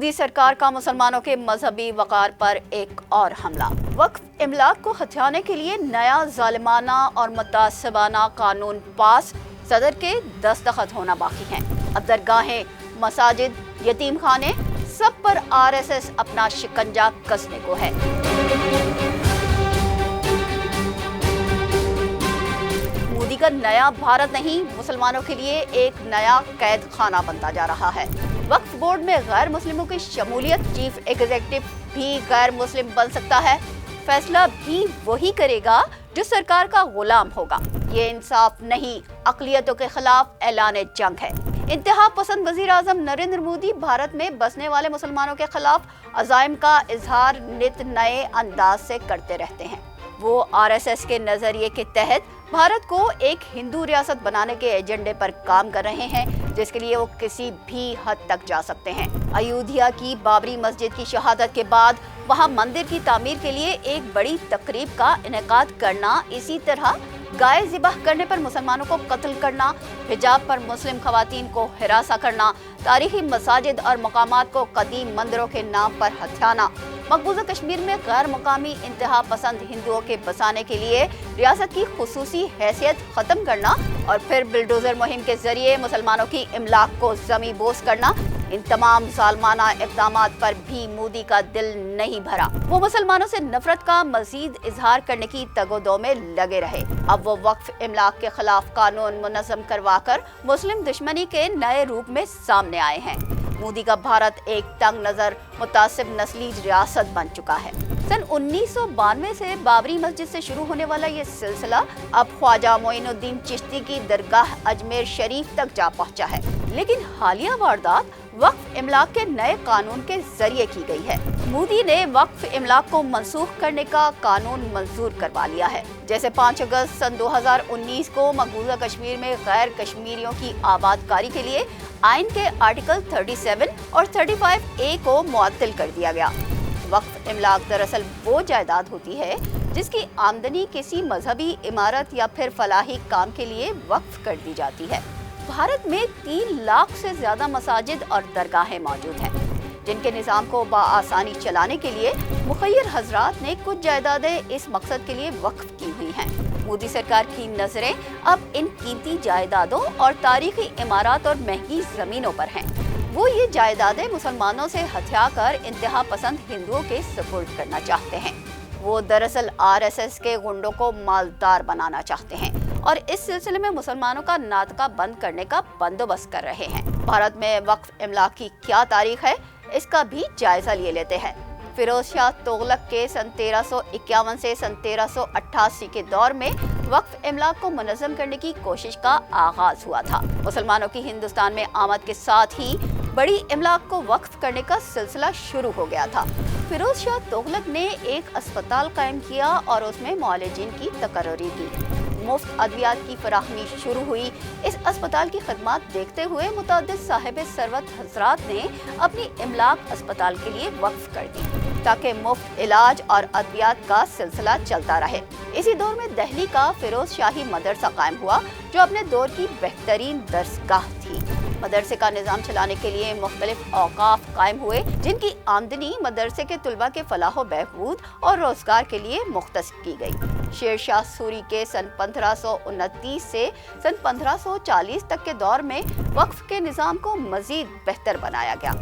मोदी सरकार का मुसलमानों के मजहबी वकार पर एक और हमला। वक्फ इमलाक को हथियाने के लिए नया जालिमाना और मुतासिबाना कानून पास, सदर के दस्तखत होना बाकी हैं। अब दरगाहें, मसाजिद, यतीम खाने, सब पर आरएसएस अपना शिकंजा कसने को है। मोदी का नया भारत नहीं, मुसलमानों के लिए एक नया कैद खाना बनता जा रहा है। वक्फ बोर्ड में गैर मुस्लिमों की शमूलियत, चीफ एग्जीक्यूटिव भी गैर मुस्लिम बन सकता है। फैसला भी वही करेगा जो सरकार का गुलाम होगा। ये इंसाफ नहीं, अक़लियतों के खिलाफ ऐलान जंग है। इंतहा पसंद वज़ीर आज़म नरेंद्र मोदी भारत में बसने वाले मुसलमानों के खिलाफ अज़ाइम का इजहार नित नए अंदाज से करते रहते हैं। वो आरएसएस के नजरिए के तहत भारत को एक हिंदू रियासत बनाने के एजेंडे पर काम कर रहे हैं, जिसके लिए वो किसी भी हद तक जा सकते हैं। अयोध्या की बाबरी मस्जिद की शहादत के बाद वहां मंदिर की तामीर के लिए एक बड़ी तकरीब का इनेकाद करना, इसी तरह गाय ज़िबह करने पर मुसलमानों को कत्ल करना, हिजाब पर मुस्लिम खवातीन को हिरासा करना, तारीखी मसाजिद और मकामात को कदीम मंदिरों के नाम पर हथियाना, मकबूजा कश्मीर में गैर मुकामी इंतहा पसंद हिंदुओं के बसाने के लिए रियासत की खुसूसी हैसियत खत्म करना और फिर बिल्डोजर मुहिम के जरिए मुसलमानों की इमलाक को जमी बोस करना, इन तमाम जालमाना इक़दामात पर भी मोदी का दिल नहीं भरा। वो मुसलमानों से नफरत का मजीद इजहार करने की तगोदो में लगे रहे। अब वो वक्फ इमलाक के खिलाफ कानून मुनज़्ज़म करवाकर मुस्लिम दुश्मनी के नए रूप में सामने आए हैं। मोदी का भारत एक तंग नजर मुतासिब नस्ली रियासत बन चुका है। सन 1992 से बाबरी मस्जिद से शुरू होने वाला ये सिलसिला अब ख्वाजा मोइनुद्दीन चिश्ती की दरगाह अजमेर शरीफ तक जा पहुंचा है। लेकिन हालिया वारदात वक्फ इमलाक के नए कानून के जरिए की गई है। मोदी ने वक्फ इमलाक को मनसूख करने का कानून मंजूर करवा लिया है। जैसे 5 अगस्त सन 2019 को मकबूजा कश्मीर में गैर कश्मीरियों की आबादकारी के लिए आइन के आर्टिकल 37 और 35A को मुअत्तल कर दिया गया। वक्फ इमलाक दरअसल वो जायदाद होती है जिसकी आमदनी किसी मजहबी इमारत या फिर फलाही काम के लिए वक्फ कर दी जाती है। भारत में 3 लाख से ज्यादा मसाजिद और दरगाहें मौजूद हैं, जिनके निज़ाम को बआसानी चलाने के लिए मुखय्यर हजरात ने कुछ जायदादें इस मकसद के लिए वक्फ की हुई हैं। मोदी सरकार की नजरें अब इन कीमती जायदादों और तारीखी इमारत और महंगी जमीनों पर हैं। वो ये जायदादें मुसलमानों से हथिया कर इंतहा पसंद हिंदुओं के सुपुर्द करना चाहते हैं। वो दरअसल आरएसएस के गुंडों को मालदार बनाना चाहते हैं और इस सिलसिले में मुसलमानों का नातका बंद करने का बंदोबस्त कर रहे हैं। भारत में वक्फ इमलाक की क्या तारीख है, इसका भी जायजा लिए लेते हैं। फिरोज शाह तुगलक के सन 1351 से सन 1388 के दौर में वक्फ इमलाक को मुनज़्ज़म करने की कोशिश का आगाज हुआ था। मुसलमानों की हिंदुस्तान में आमद के साथ ही बड़ी इमलाक को वक्फ करने का सिलसिला शुरू हो गया था। फिरोज शाह तुगलक ने एक अस्पताल कायम किया और उसमें मुआलिजीन की तकर्री की। मुफ्त अद्वियात की फराहमी शुरू हुई। इस अस्पताल की खदमात देखते हुए मुतअद्दिद साहिब सरवत हजरात ने अपनी इमलाक अस्पताल के लिए वक्फ कर दी ताकि मुफ्त इलाज और अद्वियात का सिलसिला चलता रहे। इसी दौर में दिल्ली का फिरोज शाही मदरसा कायम हुआ, जो अपने दौर की बेहतरीन दरसगाह थी। मदरसे का निज़ाम चलाने के लिए मुख्तलिफ औकाफ कायम हुए, जिनकी आमदनी मदरसे के तुलबा के फलाह बहबूद और रोजगार के लिए मुख्तस की गई। शेर शाह सूरी के सन 1529 से सन 1540 तक के दौर में वक्फ के निज़ाम को मजीद बेहतर बनाया गया।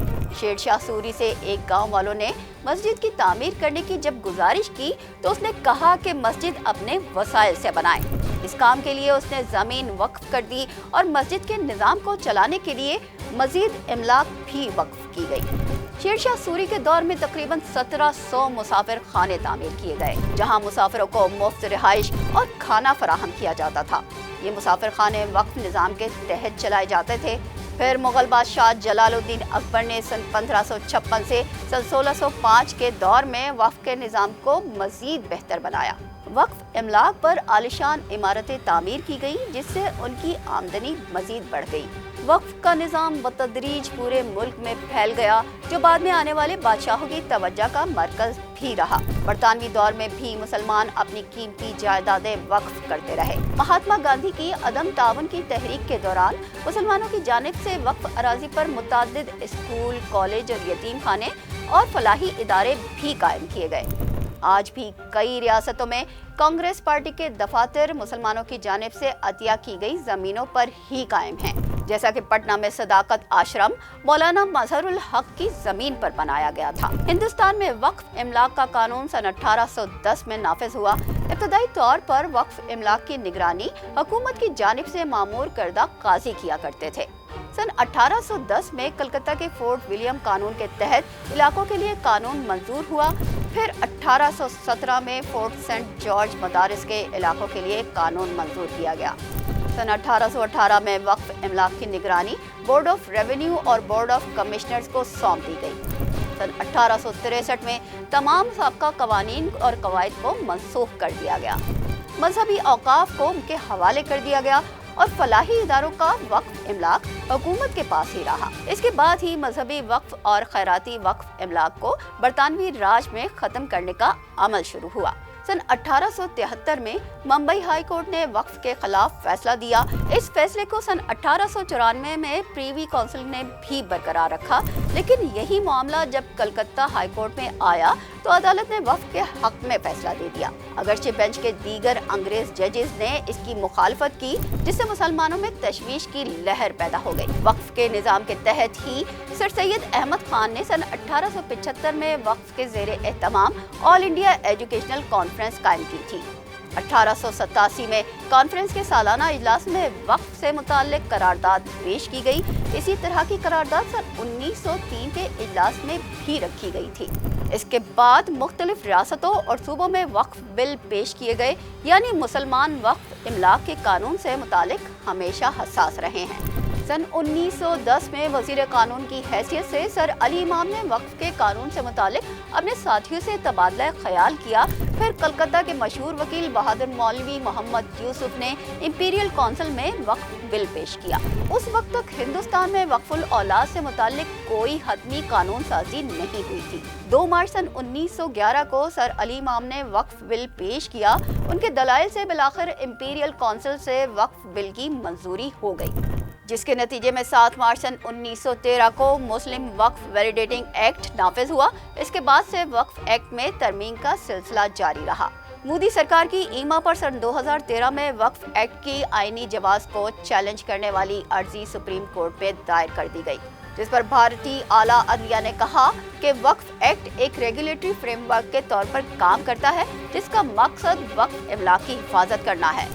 शेर शाह सूरी से एक गांव वालों ने मस्जिद की तामीर करने की जब गुजारिश की तो उसने कहा कि मस्जिद अपने वसाइल से बनाए। इस काम के लिए उसने जमीन वक्फ कर दी और मस्जिद के निज़ाम को चलाने के लिए मजीद इमलाक भी वक्फ की गई। शेर शाह सूरी के दौर में तकरीबन 1700 मुसाफिर खाने तामीर किए गए, जहां मुसाफिरों को मुफ्त रिहाइश और खाना फराहम किया जाता था। ये मुसाफिर खाने वक्फ निज़ाम के तहत चलाए जाते थे। फिर मुगल बादशाह जलालुद्दीन अकबर ने सन 1556 से सन 1605 के दौर में वक्फ के निज़ाम को मजीद बेहतर बनाया। वक्फ इमलाक पर आलिशान इमारतें तामीर की गई, जिससे उनकी आमदनी मजीद बढ़ गई। वक्फ का निज़ाम बतदरीज पूरे मुल्क में फैल गया, जो बाद में आने वाले बादशाहों की तवज्जो का मरकज भी रहा। बरतानवी दौर में भी मुसलमान अपनी कीमती जायदादें वक्फ करते रहे। महात्मा गांधी की अदम ताउन की तहरीक के दौरान मुसलमानों की जानिब से वक्फ अराजी पर मुतअद्दिद स्कूल, कॉलेज और यतीम खाने और फलाही इदारे भी कायम किए गए। आज भी कई रियासतों में कांग्रेस पार्टी के दफातर मुसलमानों की जानिब से अतिया की गई जमीनों पर ही कायम हैं, जैसा कि पटना में सदाकत आश्रम मौलाना मजहरुल हक की जमीन पर बनाया गया था। हिंदुस्तान में वक्फ इमलाक का कानून सन 1810 में नाफिज हुआ। इब्तदाई तौर पर वक्फ इमलाक की निगरानी हुकूमत की जानिब से मामूर करदा काजी किया करते थे। सन 1810 में कलकत्ता के फोर्ट विलियम कानून के तहत इलाकों के लिए कानून मंजूर हुआ। फिर 1817 में फोर्ट सेंट जॉर्ज मदारिस के इलाकों के लिए कानून मंजूर किया गया। सन 1818 में वक्फ इमलाक की निगरानी बोर्ड ऑफ रेवेन्यू और बोर्ड ऑफ कमिश्नर्स को सौंप दी गई। सन 1863 में तमाम साबका कवानीन और कवायद को मनसूख कर दिया गया। मजहबी औकाफ को उनके हवाले कर दिया गया और फलाही इदारों का वक्फ इमलाक हुकूमत के पास ही रहा। इसके बाद ही मजहबी वक्फ और खैराती वक्फ इमलाक को बरतानवी राज में ख़त्म करने का अमल शुरू हुआ। सन 1873 में मुंबई हाई कोर्ट ने वक्फ के खिलाफ फैसला दिया। इस फैसले को सन 1894 में प्रीवी काउंसिल ने भी बरकरार रखा, लेकिन यही मामला जब कलकत्ता हाई कोर्ट में आया तो अदालत ने वक्फ के हक में फैसला दे दिया। अगरचे बेंच के दीगर अंग्रेज जजेस ने इसकी मुखालफत की, जिससे मुसलमानों में तशवीश की लहर पैदा हो गई। वक्फ के निज़ाम के तहत ही सर सैयद अहमद खान ने सन 1875 में वक्फ के ज़ेरे एहतमाम ऑल इंडिया एजुकेशनल कॉन्फ्रेंस कायम की थी। 1887 में कॉन्फ्रेंस के सालाना इजलास में वक्फ से मुताल्लिक करारदाद पेश की गई। इसी तरह की करारदाद सन 1903 के इजलास में भी रखी गई थी। इसके बाद मुख्तलिफ रियासतों और सूबों में वक्फ बिल पेश किए गए, यानी मुसलमान वक्फ इमलाक के कानून से मुताल्लिक हमेशा हसास रहे हैं। सन 1910 में वजीर कानून की हैसियत से सर अली इमाम ने वक्फ के कानून से मुतालिक अपने साथियों से तबादला ख्याल किया। फिर कलकत्ता के मशहूर वकील बहादुर मौलवी मोहम्मद यूसुफ ने इंपीरियल काउंसिल में वक्फ बिल पेश किया। उस वक्त तक हिंदुस्तान में वक्फुल औलाद से मुतालिक कोई हतमी कानून साजी नहीं हुई थी। 2 मार्च सन 1911 को सर अली इमाम ने वक्फ बिल पेश किया। उनके दलाइल से बिलाखिर इंपीरियल काउंसिल से वक्फ बिल की मंजूरी हो गई, जिसके नतीजे में 7 मार्च सन 1913 को मुस्लिम वक्फ वैलिडेटिंग एक्ट नाफिज हुआ। इसके बाद से वक्फ एक्ट में तरमीम का सिलसिला जारी रहा। मोदी सरकार की ईमा पर सन 2013 में वक्फ एक्ट की आईनी जवाज को चैलेंज करने वाली अर्जी सुप्रीम कोर्ट में दायर कर दी गई, जिस पर भारतीय आला अदलिया ने कहा कि वक्फ एक्ट एक रेगुलेटरी फ्रेमवर्क के तौर पर काम करता है, जिसका मकसद वक्फ इमलाक की हिफाजत करना है।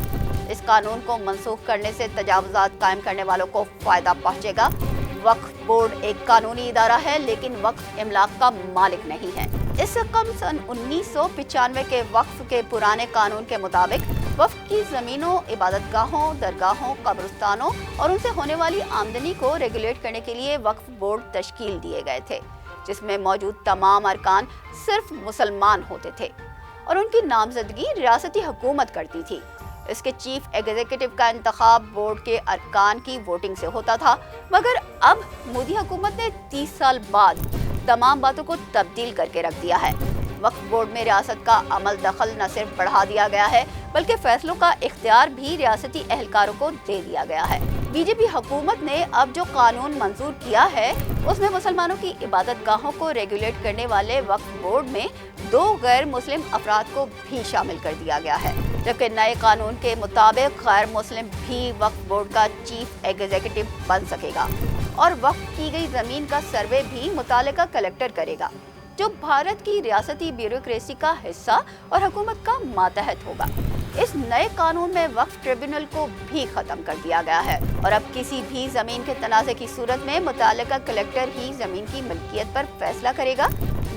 इस कानून को मनसूख करने से तजावुजात कायम करने वालों को फायदा पहुंचेगा। वक्फ बोर्ड एक कानूनी इदारा है, लेकिन वक्फ इमलाक का मालिक नहीं है। इस रकम सन 1995 के वक्फ के पुराने कानून के मुताबिक वक्फ की जमीनों, इबादतगाहों, दरगाहों, कब्रिस्तानों और उनसे होने वाली आमदनी को रेगुलेट करने के लिए वक्फ बोर्ड तश्कील दिए गए थे, जिसमें मौजूद तमाम अरकान सिर्फ मुसलमान होते थे और उनकी नामजदगी रियासती हुकूमत करती थी। इसके चीफ एग्जीक्यूटिव का इंतखाब बोर्ड के अरकान की वोटिंग से होता था, मगर अब मोदी हुकूमत ने 30 साल बाद तमाम बातों को तब्दील करके रख दिया है। वक्फ बोर्ड में रियासत का अमल दखल न सिर्फ बढ़ा दिया गया है, बल्कि फैसलों का इख्तियार भी रियासती एहलकारों को दे दिया गया है। बीजेपी हुकूमत ने अब जो कानून मंजूर किया है, उसमें मुसलमानों की इबादतगाहों को रेगुलेट करने वाले वक्फ बोर्ड में 2 गैर मुस्लिम अफराद को भी शामिल कर दिया गया है, जबकि नए कानून के मुताबिक गैर मुस्लिम भी वक्फ बोर्ड का चीफ एग्जीक्यूटिव बन सकेगा और वक्फ की गई जमीन का सर्वे भी मुतालिका कलेक्टर करेगा, जो भारत की रियासती ब्यूरोक्रेसी का हिस्सा और हुकूमत का मातहत होगा। इस नए कानून में वक्फ ट्रिब्यूनल को भी खत्म कर दिया गया है और अब किसी भी जमीन के तनाज़े की सूरत में मुतालिका कलेक्टर ही जमीन की मिल्कियत पर फैसला करेगा,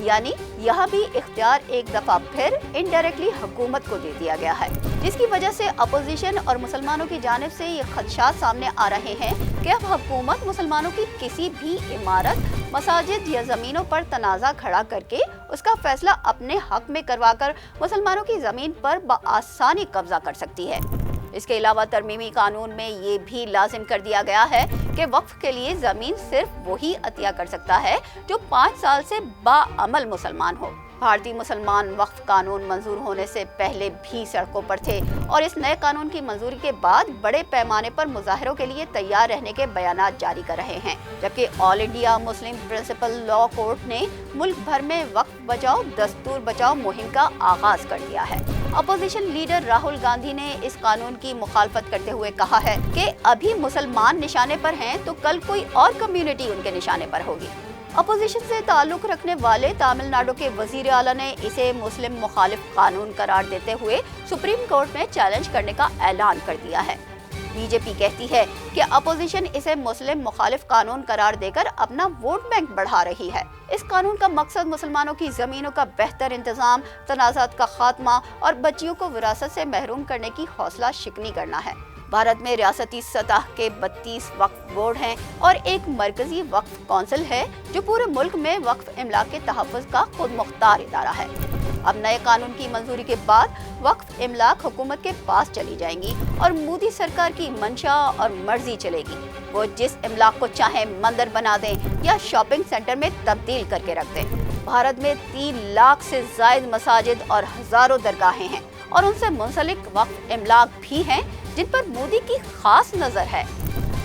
यानी यह भी इख्तियार एक दफा फिर इनडायरेक्टली हुकूमत को दे दिया गया है, जिसकी वजह से अपोजिशन और मुसलमानों की जानिब से ये खदशात सामने आ रहे हैं कि अब हुकूमत मुसलमानों की किसी भी इमारत, मसाजिद या जमीनों पर तनाज़ा खड़ा करके उसका फैसला अपने हक में करवाकर मुसलमानों की जमीन पर बआसानी कब्जा कर सकती है। इसके अलावा तरमीमी कानून में ये भी लाजिम कर दिया गया है कि वक्फ के लिए ज़मीन सिर्फ वही अतिया कर सकता है जो 5 साल से बाअमल मुसलमान हो। भारतीय मुसलमान वक्फ कानून मंजूर होने से पहले भी सड़कों पर थे और इस नए कानून की मंजूरी के बाद बड़े पैमाने पर मुजाहिरों के लिए तैयार रहने के बयानात जारी कर रहे हैं, जबकि all India Muslim principal law court ने मुल्क भर में वक्फ बचाओ दस्तूर बचाओ मुहिम का आगाज कर दिया है। अपोजिशन लीडर राहुल गांधी ने इस कानून की मुखालफत करते हुए कहा है कि अभी मुसलमान निशाने पर हैं तो कल कोई और कम्युनिटी उनके निशाने पर होगी। अपोजिशन से ताल्लुक रखने वाले तमिलनाडु के वजीर आला ने इसे मुस्लिम मुखालिफ कानून करार देते हुए सुप्रीम कोर्ट में चैलेंज करने का ऐलान कर दिया है। बीजेपी कहती है कि अपोजिशन इसे मुस्लिम मुखालिफ कानून करार देकर अपना वोट बैंक बढ़ा रही है। इस कानून का मकसद मुसलमानों की जमीनों का बेहतर इंतजाम, तनाज़ात का खात्मा और बच्चियों को विरासत से महरूम करने की हौसला शिकनी करना है। भारत में रियासती सतह के 32 वक्फ बोर्ड हैं और एक मरकजी वक्फ कौंसिल है जो पूरे मुल्क में वक्फ इमलाक के तहफ़्फ़ुज़ का खुद मुख्तार इदारा है। अब नए कानून की मंजूरी के बाद वक्फ इमलाक हुकूमत के पास चली जाएंगी और मोदी सरकार की मंशा और मर्जी चलेगी। वो जिस इमलाक को चाहे मंदिर बना दें या शॉपिंग सेंटर में तब्दील करके रख दें। भारत में 3 लाख से ज़ायद मसाजिद और हज़ारों दरगाहें हैं और उनसे मुंसलिक वक्फ इमलाक भी हैं जिन पर मोदी की खास नज़र है।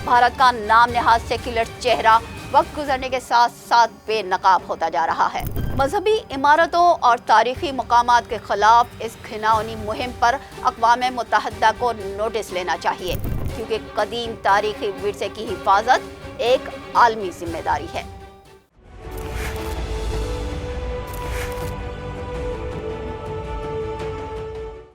भारत का नाम नहाद सेक्युलर चेहरा वक्त गुजरने के साथ साथ बेनकाब होता जा रहा है। मजहबी इमारतों और तारीखी मकामात के खिलाफ इस घिनौनी मुहिम पर अक़वाम मुत्तहिदा को नोटिस लेना चाहिए, क्योंकि कदीम तारीखी विरसे की हिफाजत एक आलमी जिम्मेदारी है।